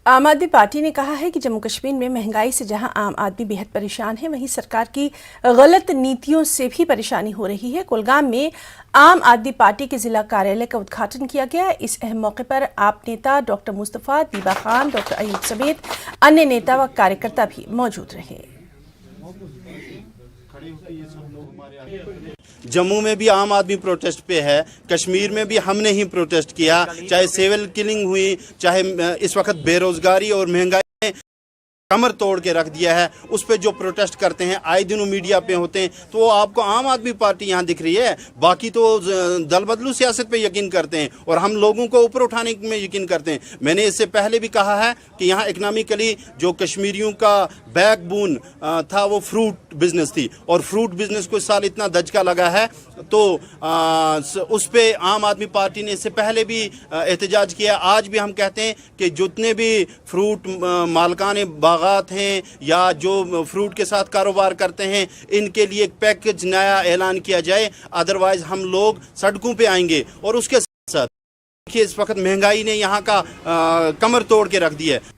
आम आदमी पार्टी ने कहा है कि जम्मू कश्मीर में महंगाई से जहां आम आदमी बेहद परेशान है, वहीं सरकार की गलत नीतियों से भी परेशानी हो रही है। कुलगाम में आम आदमी पार्टी के जिला कार्यालय का उद्घाटन किया गया। इस अहम मौके पर आप नेता डॉक्टर मुस्तफा, दीबा खान, डॉक्टर अयूब समेत अन्य नेता व कार्यकर्ता भी मौजूद रहे। जम्मू में भी आम आदमी प्रोटेस्ट पे है, कश्मीर में भी हमने ही प्रोटेस्ट किया, चाहे सिविल किलिंग हुई, चाहे इस वक्त बेरोजगारी और महंगाई ने कमर तोड़ के रख दिया है। उस पे जो प्रोटेस्ट करते हैं आए दिनों मीडिया पे होते हैं, तो वो आपको आम आदमी पार्टी यहाँ दिख रही है। बाकी तो दल बदलू सियासत पे यकीन करते हैं और हम लोगों को ऊपर उठाने में यकीन करते हैं। मैंने इससे पहले भी कहा है कि यहाँ इकनॉमिकली जो कश्मीरियों का बैकबोन था वो फ्रूट बिजनेस थी, और फ्रूट बिजनेस को इस साल इतना दचका लगा है, तो उस पे आम आदमी पार्टी ने इससे पहले भी एहतजाज किया। आज भी हम कहते हैं कि जितने भी फ्रूट मालकान बागात हैं या जो फ्रूट के साथ कारोबार करते हैं, इनके लिए एक पैकेज नया ऐलान किया जाए, अदरवाइज हम लोग सड़कों पे आएंगे। और उसके साथ देखिए, इस वक्त महंगाई ने यहाँ का कमर तोड़ के रख दिया है।